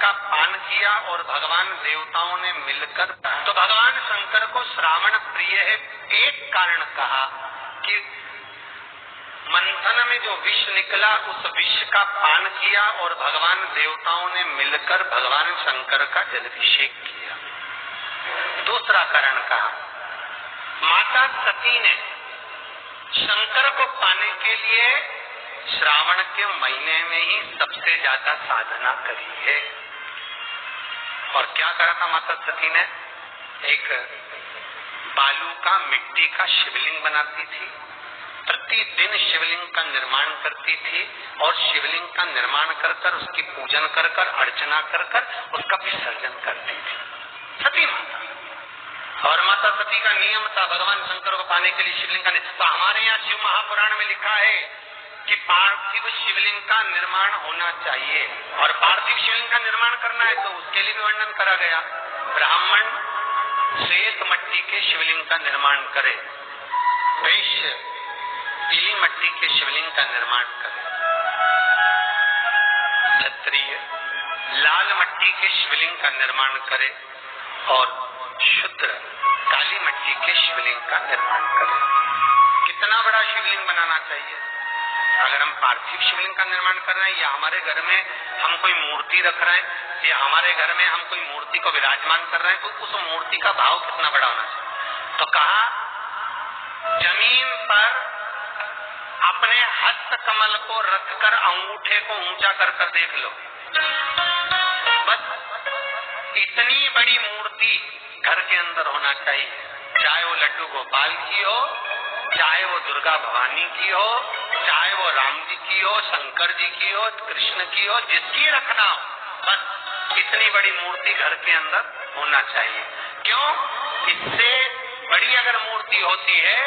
का पान किया और भगवान देवताओं ने मिलकर, तो भगवान शंकर को श्रावण प्रिय है। एक कारण कहा कि मंथन में जो विष निकला उस विष का पान किया और भगवान देवताओं ने मिलकर भगवान शंकर का जलाभिषेक किया। दूसरा कारण कहा, माता सती ने शंकर को पाने के लिए श्रावण के महीने में ही सबसे ज्यादा साधना करी है। और क्या करा था माता सती ने? एक बालू का, मिट्टी का शिवलिंग बनाती थी, प्रतिदिन शिवलिंग का निर्माण करती थी और शिवलिंग का निर्माण कर कर उसकी पूजन कर कर, अर्चना कर कर उसका विसर्जन करती थी सती माता। और माता सती का नियम था भगवान शंकर को पाने के लिए शिवलिंग का। तो हमारे यहाँ शिव महापुराण में लिखा है कि पार्थिव शिवलिंग का निर्माण होना चाहिए, और पार्थिव शिवलिंग का निर्माण करना है तो उसके लिए भी वर्णन करा गया। ब्राह्मण श्वेत मट्टी के शिवलिंग का निर्माण करे, वैश्य पीली मट्टी के शिवलिंग का निर्माण करे, क्षत्रिय लाल मट्टी के शिवलिंग का निर्माण करे और शूद्र काली मट्टी के शिवलिंग का निर्माण करे। कितना बड़ा शिवलिंग बनाना चाहिए? अगर हम पार्थिव शिवलिंग का निर्माण कर रहे हैं या हमारे घर में हम कोई मूर्ति रख रहे हैं या हमारे घर में हम कोई मूर्ति को विराजमान कर रहे हैं, तो उस मूर्ति का भाव कितना बड़ा होना चाहिए? तो कहा, जमीन पर अपने हस्त कमल को रखकर अंगूठे को ऊंचा कर कर देख लो, बस इतनी बड़ी मूर्ति घर के अंदर होना चाहिए। चाहे वो लड्डू गोपाल की हो, चाहे वो दुर्गा भवानी की हो, चाहे वो राम जी की हो, शंकर जी की हो, कृष्ण की हो, जिसकी रखना हो, बस इतनी बड़ी मूर्ति घर के अंदर होना चाहिए। क्यों? इससे बड़ी अगर मूर्ति होती है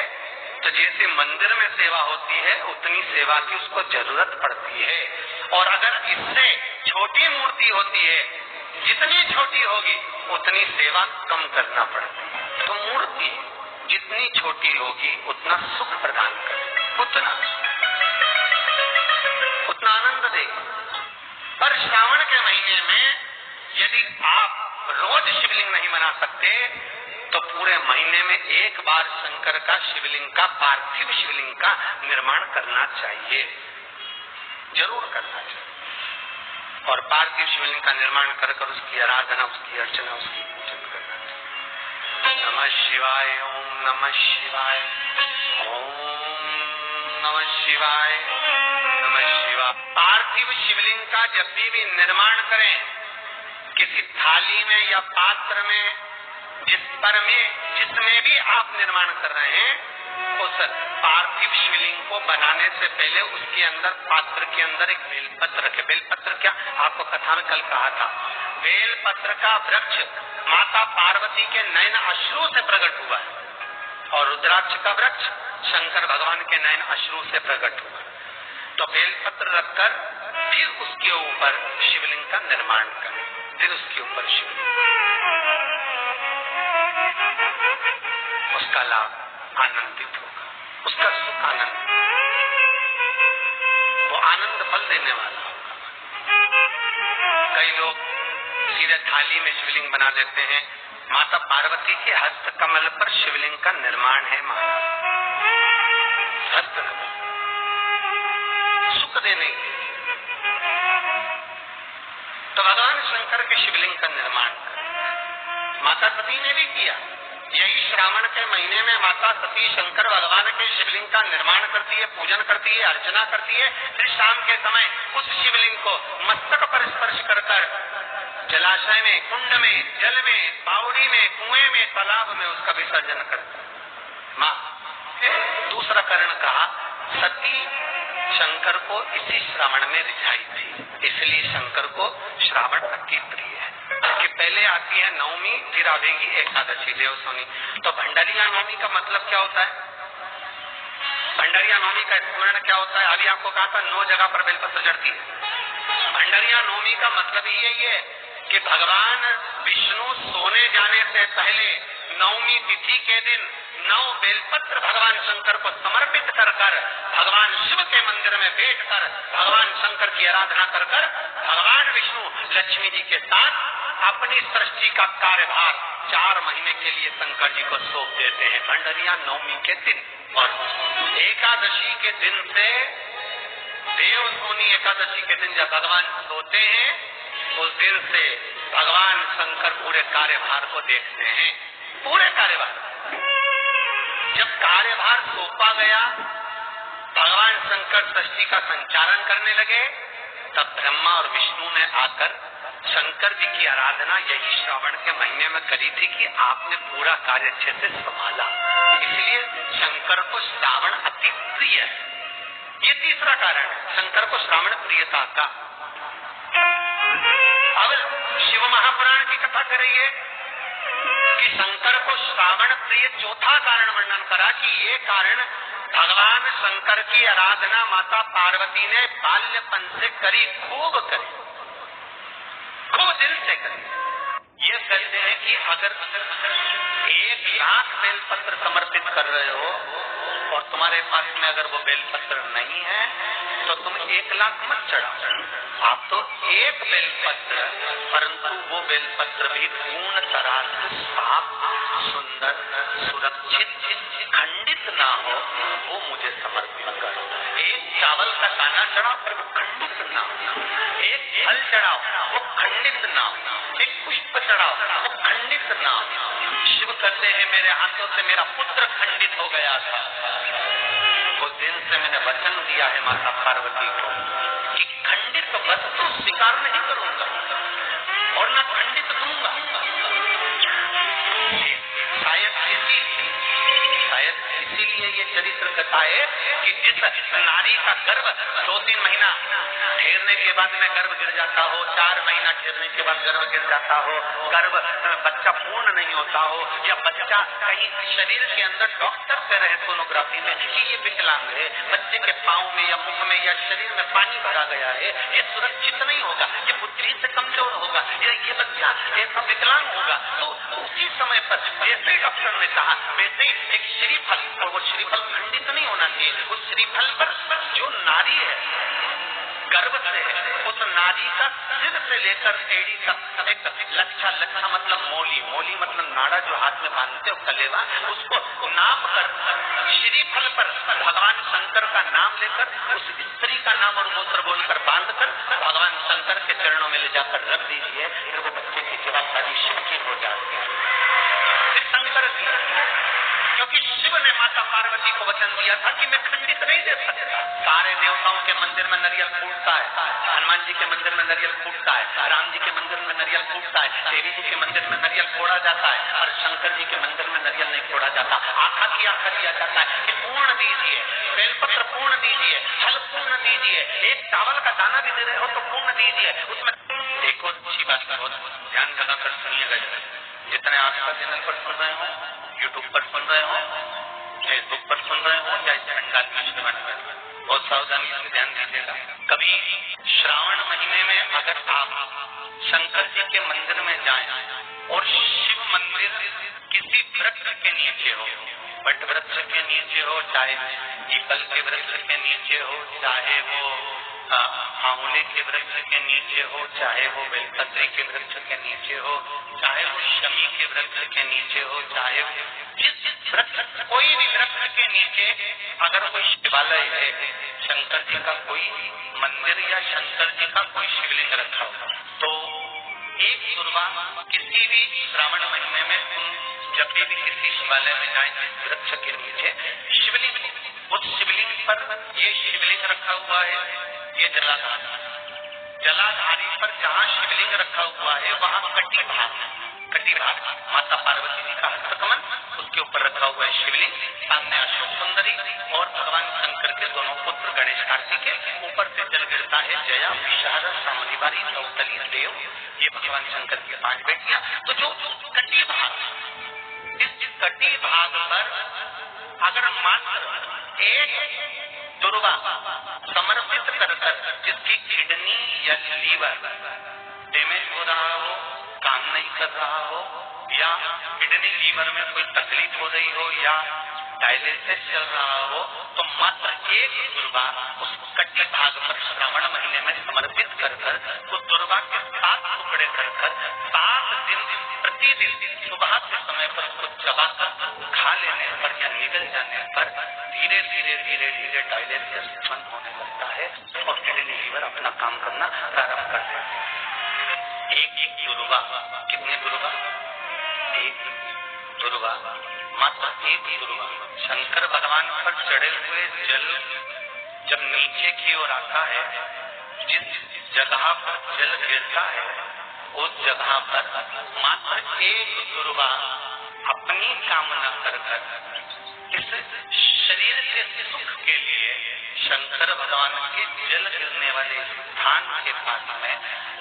तो जैसे मंदिर में सेवा होती है उतनी सेवा की उसको जरूरत पड़ती है, और अगर इससे छोटी मूर्ति होती है, जितनी छोटी होगी उतनी सेवा कम करना पड़ती है। तो मूर्ति जितनी छोटी होगी उतना सुख प्रदान करे, उतना आनंद देगी। पर श्रावण के महीने में यदि आप रोज शिवलिंग नहीं बना सकते तो पूरे महीने में एक बार शंकर का शिवलिंग का, पार्थिव शिवलिंग का निर्माण करना चाहिए, जरूर करना चाहिए। और पार्थिव शिवलिंग का निर्माण कर कर उसकी आराधना, उसकी अर्चना, उसकी पूजन करना चाहिए। नमः शिवाय, ओम नमः शिवाय, ओम नमः शिवाय, नमः शिवाय। पार्थिव शिवलिंग का जब भी निर्माण करें, किसी थाली में या पात्र में, जिसमें भी आप निर्माण कर रहे हैं, उस पार्थिव शिवलिंग को बनाने से पहले उसके अंदर, पात्र के अंदर एक बेलपत्र रखे। बेलपत्र क्या, आपको कथा में कल कहा था, बेलपत्र का वृक्ष माता पार्वती के नयन अश्रु से प्रकट हुआ है और रुद्राक्ष का वृक्ष शंकर भगवान के नयन अश्रु से प्रकट हुआ। तो बेलपत्र रखकर फिर उसके ऊपर शिवलिंग का निर्माण करें, फिर उसके ऊपर शिवलिंग, उसका लाभ आनंदित होगा, उसका सुख आनंद, वो आनंद फल देने वाला होगा। कई लोग सीधे थाली में शिवलिंग बना देते हैं। माता पार्वती के हस्त कमल पर शिवलिंग का निर्माण है। माता हस्त कमल सुख देने के लिए, तो भगवान शंकर के शिवलिंग का निर्माण कर माता सती ने भी किया। यही श्रावण के महीने में माता सती शंकर भगवान के शिवलिंग का निर्माण करती है, पूजन करती है, अर्चना करती है। फिर शाम के समय उस शिवलिंग को मस्तक पर स्पर्श कर जलाशय में, कुंड में, जल में, बावड़ी में, कुएं में, तालाब में उसका विसर्जन करती है माँ। दूसरा कारण कहा, सती शंकर को इसी श्रावण में रिझाई थी, इसलिए शंकर को श्रावण अति प्रिय है। कि पहले आती है नवमी, फिर आवेगी एकादशी, देवसोनी। तो भंडारिया नवमी का मतलब क्या होता है? भंडारिया नवमी का स्मरण क्या होता है? अभी आपको कहा था 9 जगह पर बेलपत्र चढ़ती है। भंडारिया नवमी का मतलब ही यही है कि भगवान विष्णु सोने जाने से पहले नवमी तिथि के दिन 9 बेलपत्र भगवान शंकर को समर्पित कर भगवान शिव के मंदिर में बैठकर भगवान शंकर की आराधना कर भगवान विष्णु लक्ष्मी जी के साथ अपनी सृष्टि का कार्यभार 4 महीने के लिए शंकर जी को सौंप देते हैं भंडरिया नवमी के दिन। और एकादशी के दिन से देवसोनी एकादशी के दिन जब भगवान सोते हैं उस दिन से भगवान शंकर पूरे कार्यभार को देखते हैं। पूरे कार्यभार जब कार्यभार सौंपा गया भगवान शंकर सृष्टि का संचालन करने लगे तब ब्रह्मा और विष्णु ने आकर शंकर जी की आराधना यही श्रावण के महीने में करी थी कि आपने पूरा कार्य अच्छे से संभाला, इसलिए शंकर को श्रावण अति प्रिय है। ये तीसरा कारण है शंकर को श्रावण प्रियता का। अब शिव महापुराण की कथा कर रही है कि शंकर को श्रावण प्रिय चौथा कारण वर्णन करा कि ये कारण भगवान शंकर की आराधना माता पार्वती ने बाल्यपन से करी, खूब करी, खूब दिल से करी। ये कहते हैं कि अगर 1,00,000 बेलपत्र समर्पित कर रहे हो और तुम्हारे पास में अगर वो बेलपत्र नहीं है तो तुम 1,00,000 मत चढ़ाओ, आप तो 1 बेलपत्र, परंतु वो बेलपत्र भी पूर्ण तरह से साफ, सुंदर, सुरक्षित, खंडित ना हो, वो मुझे समर्पित करो। 1 चावल का दाना चढ़ाओ पर वो खंडित ना हो, 1 फल चढ़ाओ वो खंडित ना हो, 1 पुष्प चढ़ाओ वो खंडित ना हो। शिव कहते हैं मेरे हाथों से मेरा पुत्र खंडित हो गया था, उस दिन से मैंने वचन दिया है माता पार्वती को कि खंडित वस्तु स्वीकार नहीं करूंगा और न खंडित दूंगा। शायद इसीलिए ये चरित्र कथा है कि जिस नारी का गर्भ 2-3 महीना ठहरने के बाद में गर्भ गिर जाता हो, 4 महीना ठहरने के बाद गर्भ गिर जाता हो, गर्भ बच्चा पूर्ण नहीं होता हो, या बच्चा कहीं शरीर के अंदर डॉक्टर कह रहे सोनोग्राफी में कि ये विकलांग है, बच्चे के पाँव में या मुख में या शरीर में पानी भरा गया है, ये सुरक्षित नहीं होगा, ये बुद्धि से कमजोर होगा, ये बच्चा ऐसा विकलांग होगा, तो उसी समय पर जैसे डॉक्टर ने कहा वैसे एक श्रीफल, और वो श्रीफल खंडित नहीं होना चाहिए, उस श्रीफल पर जो नारी है गर्भ से उस नारी का सिर से लेकर एड़ी तक एक लच्छा, लच्छा मतलब मोली, मोली मतलब नाड़ा जो हाथ में बांधते हो कलेवा, उसको नाप कर श्रीफल पर भगवान शंकर का नाम लेकर उस स्त्री का नाम और गोत्र बोलकर बांध कर भगवान शंकर के चरणों में ले जाकर रख दीजिए, फिर वो बच्चे की जवाबदारी शिव की हो जाती है। फिर शंकर की, क्योंकि शिव ने माता पार्वती को वचन दिया था कि मैं खंडित नहीं दे सकता। सारे देवताओं के मंदिर में नारियल फूटता है, हनुमान जी के मंदिर में नारियल फूटता है, राम जी के मंदिर में नारियल फूटता है, देवी जी के मंदिर में नारियल फोड़ा जाता है, और शंकर जी के मंदिर में नारियल नहीं फोड़ा जाता। आखा की आखा दिया जाता है कि पूर्ण दीजिए, बेलपत्र पूर्ण दीजिए, फल पूर्ण दीजिए, 1 चावल का दाना भी दे रहे हो तो पूर्ण दीजिए। उसमें एक और अच्छी बात बहुत ध्यान लगाकर सुनिएगा, जितने आस्था चैनल पर सुन रहे हो, यूट्यूब पर सुन रहे हो, फेसबुक पर सुन रहे हो, या पंडाल में श्रवण कर, बहुत सावधानी से ध्यान दीजिएगा। कभी श्रावण महीने में अगर आप शंकर जी के मंदिर में जाएं और शिव मंदिर किसी वृक्ष के नीचे हो, वट वृक्ष के नीचे हो, चाहे पीपल के वृक्ष के नीचे हो, चाहे वो आंवले के वृक्ष के नीचे हो, चाहे वो बेलपत्री के वृक्ष के नीचे हो, चाहे वो शमी के वृक्ष के नीचे हो, चाहे जिस वृक्ष, कोई भी वृक्ष के नीचे अगर कोई शिवालय है, शंकर जी का कोई मंदिर या शंकर जी का कोई शिवलिंग रखा हो, तो एक दुर्वा किसी भी श्रावण महीने में तुम जब भी किसी शिवालय में जाए जिस वृक्ष के नीचे शिवलिंग, उस शिवलिंग पर ये शिवलिंग रखा हुआ है, ये जलाधारी पर जहाँ शिवलिंग रखा हुआ है वहाँ कटी भाग माता पार्वती जी का हस्तकमल, उसके ऊपर रखा हुआ है शिवलिंग, सामने अशोक सुंदरी और भगवान शंकर के दोनों पुत्र गणेश कार्तिकेय, ऊपर से जल गिरता है जया, विशारद, सामनिवारी, सौतली, देव, ये भगवान शंकर की 5 बेटियां। तो जो कटी भाग, इस कटी भाग पर अगर मात्र एक दुर्वा समर्पित कर जिसकी किडनी या लीवर डैमेज हो रहा हो, काम नहीं कर रहा हो, या किडनी लीवर में कोई तकलीफ हो रही हो या डायलिसिस चल रहा हो, तो मात्र एक दुर्वा उस कटी भाग पर श्रावण महीने में समर्पित कर उस दुर्वा के 7 टुकड़े कर 7 दिन प्रतिदिन सुबह के समय पर उसको चबाकर खा लेने पर या निगल जाने पर धीरे धीरे धीरे धीरे डायलिसिस बंद होने लगता है और किडनी लीवर अपना काम करना प्रारंभ कर देता है। एक दुर्वा, कितने दुर्वा? एक दुर्वा, मात्र एक दुर्वा। शंकर भगवान पर चढ़े हुए जल जब नीचे की ओर आता है, जिस जगह पर जल गिरता है उस जगह पर मात्र एक दुर्वा अपनी कामना कर इस शरीर के सुख के लिए शंकर भगवान के जल गिरने वाले स्थान के पास में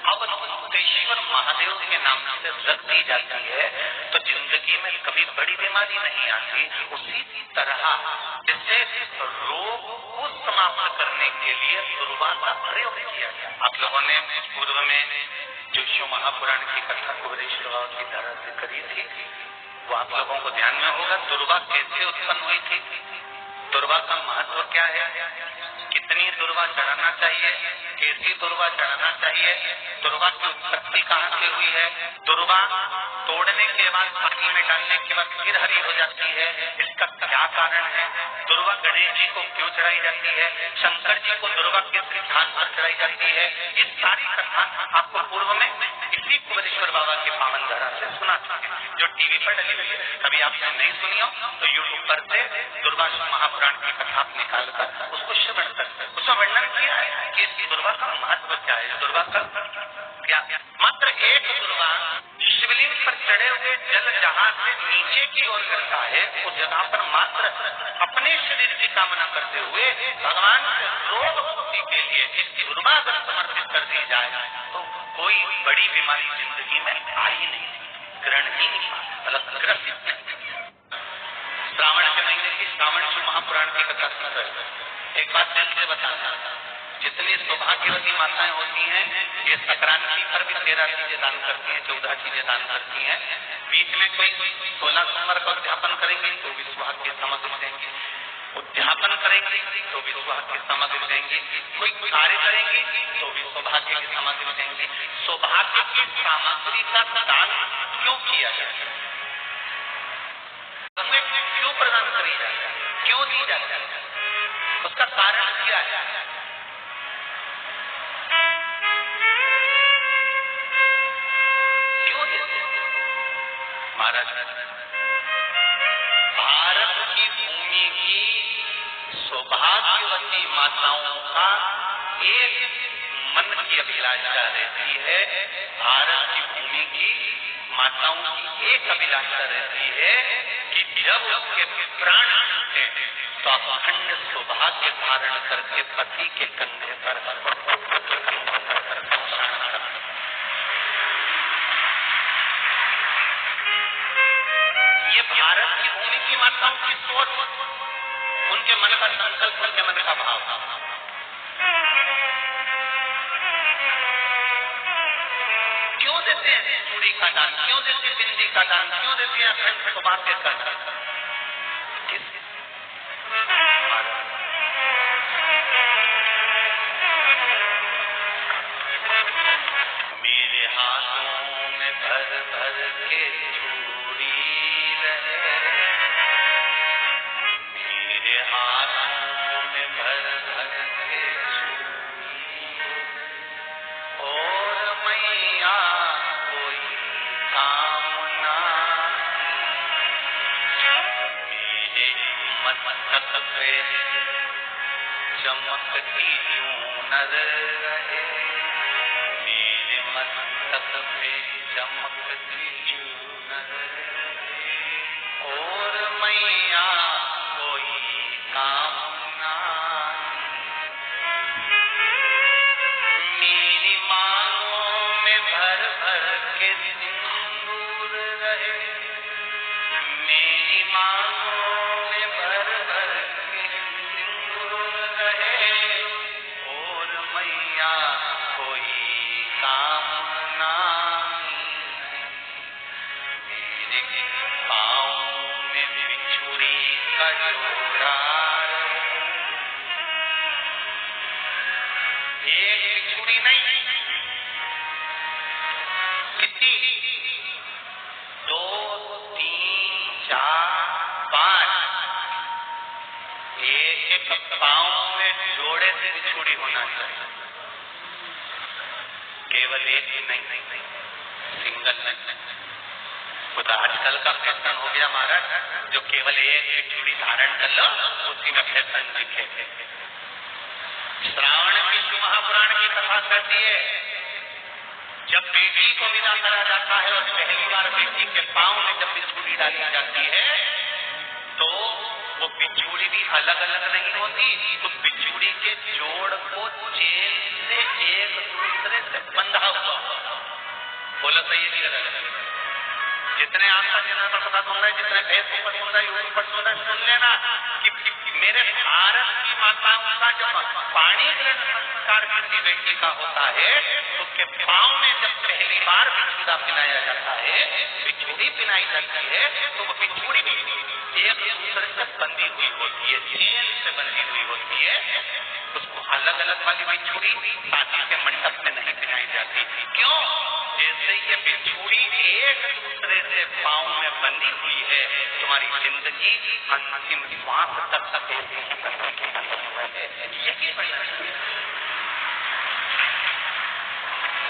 अवधूतेश्वर महादेव के नाम से रख दी जाती है, तो जिंदगी में कभी बड़ी बीमारी नहीं आती। उसी तरह जिससे रोग को समाप्त करने के लिए दुर्वा का प्रयोग किया गया। आप लोगों ने पूर्व में जो शिव महापुराण की कथा कुबेरेश्वर बाबा की तरह से करी थी, वो आप लोगों को ध्यान में होगा। दुर्वा कैसे उत्पन्न हुई थी, दुर्वा का महत्व क्या है, कितनी दुर्वा चढ़ाना चाहिए, कैसी दुर्वा चढ़ाना चाहिए, दुर्वा की उत्पत्ति कहाँ से हुई है, दुर्वा तोड़ने के बाद पानी में डालने के बाद फिर हरी हो जाती है, इसका क्या कारण है, दुर्वा गणेश जी को क्यों चढ़ाई जाती है, शंकर जी को दुर्वा किस स्थान पर चढ़ाई जाती है, ये सारी कथा आपको पूर्व में इसी कुबेरेश्वर बाबा के पावन धारा से सुना चुके हैं, जो टीवी पर डली हुई है। कभी आपने नहीं सुनी हो तो यूट्यूब पर से दुर्वा महापुराण की कथा निकाल कर उसको श्रवण कर, उसमें वर्णन किया है कि इस दुर्वा का महत्व क्या है, दुर्वा का क्या। मात्र एक दुर्वा शिवलिंग पर चढ़े हुए जल जहां से नीचे की ओर गिरता है, उस जगह पर मात्र अपने शरीर की कामना करते हुए भगवान से रोग मुक्ति के लिए इस दुर्वा अगर समर्पित कर दी जाए तो कोई बड़ी बीमारी जिंदगी में आ ही नहीं, ग्रहण ही नहीं, मतलब ग्रसित नहीं। श्रावण के महीने की श्रावण शिव महापुराण की कथा सुन रहे, एक बात दिल से बताना, जितनी सौभाग्यवती माताएं होती हैं ये संक्रांति पर भी 13 चीजें दान करती हैं, 14 चीजें दान करती हैं। बीच में कोई 16 सोमवार का उद्यापन करेंगी तो भी सौभाग्य सामग्री देंगी, उद्यापन करेंगी तो भी सौभाग्य सामग्री देंगी, कोई कार्य करेंगी तो भी सौभाग्य की सामग्री देंगी। सौभाग्य की सामग्री का दान क्यों किया जाता है, क्यों प्रदान करी जाती है, क्यों दी जाती है, उसका कारण क्या है? क्यों देते? महाराज, भारत की भूमि की सौभाग्यवती माताओं का एक मन की अभिलाषा रहती है, भारत की भूमि की माताओं की एक अभिलाषा रहती है कि जब उसके प्राण छूटे तो अखंड सौभाग्य धारण करके पति के कंधे पर ये भारत की भूमि की माताओं की सोच, उनके मन का संकल्प, उनके मन का भाव। क्यों देते हैं चूड़ी का दान, क्यों देते बिंदी का दान, क्यों देते हैं अखंड सौभाग्य का दान? मेरे हाथों में भर भर के चूड़ी रहे, मेरे हाथों में भर भर के चूड़ी, और मैया कोई कामना मेरे मस्तक पे चमकती चूनर रहे, मेरे मस्तक पे चमकती चूनर रहे, और मैया कोई कामना मेरी मांगों में भर भर के सिंदूर रहे, मेरी मांगों में भर भर के सिंदूर रहे, और मैया कोई कामना मेरे पांव में जोड़े से बिछुड़ी होना चाहिए, केवल एक ही नहीं, सिंगल नहीं। तो आजकल का फैशन हो गया महाराज, जो केवल एक बिछुड़ी धारण कर लो उसी में फैशन दिखे। श्रावण की शिव महापुराण की कथा कहती है, जब बेटी को विदा करा जाता है और पहली बार बेटी के पांव में जब बिछुड़ी डाली जाती है तो वो बिछुड़ी भी अलग अलग नहीं होती, तो बिछुड़ी के जोड़ को चेन से एक दूसरे से बंधा हुआ। बोला सही नहीं लगा? जितने आस्था जिन्हें पर पता सुन रहे, जितने फेसबुक पर सुन रहे, यूट्यूब पर सुन रहे, सुन लेना कि मेरे भारत की माताओं का जब पाणी ग्रहण संस्कार किसी बेटी का होता है तो उसके पांव में जब पहली बार बिछुड़ा पिनाया जाता है, बिछुड़ी पिनाई जाती है, तो वो बिछुड़ी भी एक दूसरे से बंधी हुई होती है, चेन से बंधी हुई होती है। उसको अलग अलग वाली बिछुड़ी शादी के मंडप में नहीं पिनाई जाती। क्यों? जैसे ये बिछुड़ी एक दूसरे से पांव में बंधी हुई है, तुम्हारी जिंदगी अंतिम श्वास तक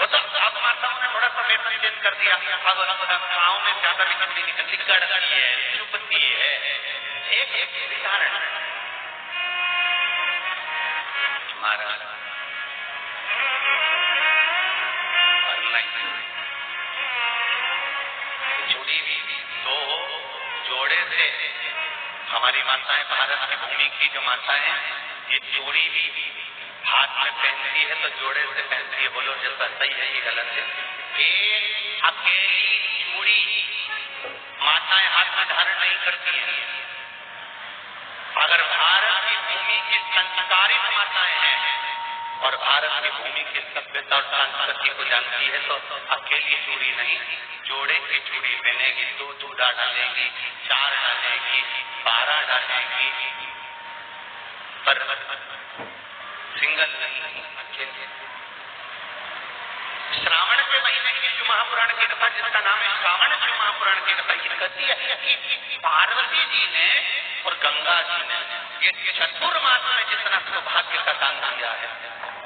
तो अब माताओं ने थोड़ा सा फैशन चेंज कर दिया। अब पांव में ज्यादा बिछुड़ी निकलती, कड़ती है, चुभती है। एक उदाहरण महाराज, बिछुड़ी भी तो जोड़े से हमारी माताएं, भारत की भूमि की जो माताएं हैं, ये जोड़ी भी हाथ में पहनती है तो जोड़े से पहनती है। बोलो जैसा सही है ये गलत है? एक अकेली चूड़ी माताएं हाथ में धारण नहीं करती हैं। अगर भारत की भूमि की संस्कारित माताएं हैं और भारत की भूमि की सभ्यता और संस्कृति को जानती है तो अकेली चूड़ी नहीं, जोड़े की चूड़ी पहनेगी, 2 चूड़ा डालेगी, 4 डालेगी, 12 डालेगी, पर सिंगल नहीं, अकेले। श्रावण के महीने की शिव महापुराण की कथा, जिसका नाम है श्रावण शिव महापुराण की कथा, ये कहती है कि पार्वती जी ने और गंगा जी ने ये चतुर्मास में जितना सौभाग्य का दान दिया है,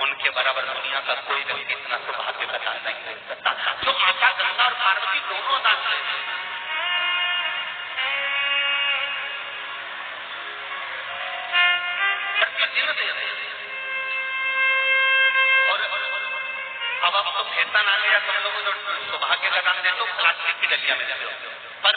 उनके बराबर दुनिया का कोई व्यक्ति इतना सौभाग्य का दान नहीं दे सकता। तो आका गंगा और पार्वती दोनों दान देते हैं। प्रतिदिन देते हैं। अब तो फैशन आ गया, तुम लोग जो सौभाग्य का दान देते हो प्लास्टिक की डलिया में देते हो। पर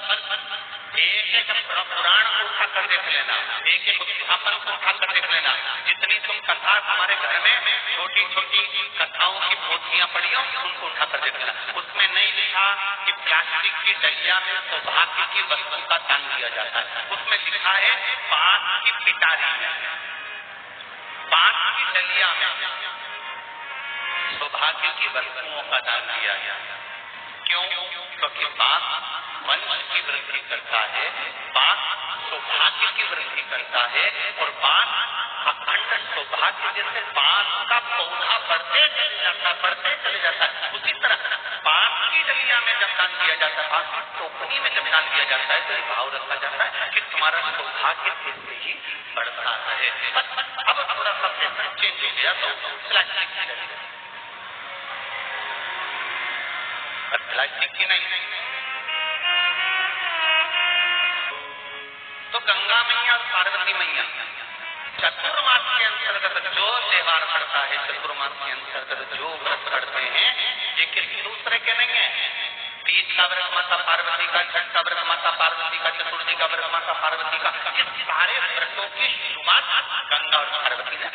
एक पुराण को उठा कर देख लेना, एक उत्थापन को उठा कर देख लेना। जितनी तुम कथा हमारे घर में छोटी छोटी कथाओं की पोथियां पड़ी हो, उनको उठा कर देख लेना। उसमें नहीं लिखा कि प्लास्टिक की डलिया में सौभाग्य की वस्तु का दान दिया जाता है। उसमें लिखा है बांस की पिटारी में, बांस की डलिया में सौभाग्य की वस्तुओं का दान दिया गया। क्यों? क्योंकि बांस वंश की वृद्धि करता है, बांस सौभाग्य की वृद्धि करता है, और बांस अखंड सौभाग्य, जैसे बांस का पौधा बढ़ते चले जाता है, उसी तरह बांस की डलिया में जब दान दिया जाता है, बांस की टोकरी में जब दान दिया जाता है, तो ये भाव रखा जाता है कि तुम्हारा सौभाग्य ऐसे ही बढ़ता है। अब थोड़ा सा चेंज हो गया तो प्लास्टिक की डलिया, प्लास्टिक की नहीं। तो गंगा मैया और पार्वती मैया चतुर्मास के अंतर्गत जो त्योहार पड़ता है, चतुर्मास के अंतर्गत जो व्रत पड़ते हैं, ये किसी दूसरे के नहीं है। तीज का व्रत माता पार्वती का, छठ का व्रत माता पार्वती का, चतुर्थी का व्रत माता पार्वती का, इस सारे व्रतों की शुरुआत गंगा और पार्वती ने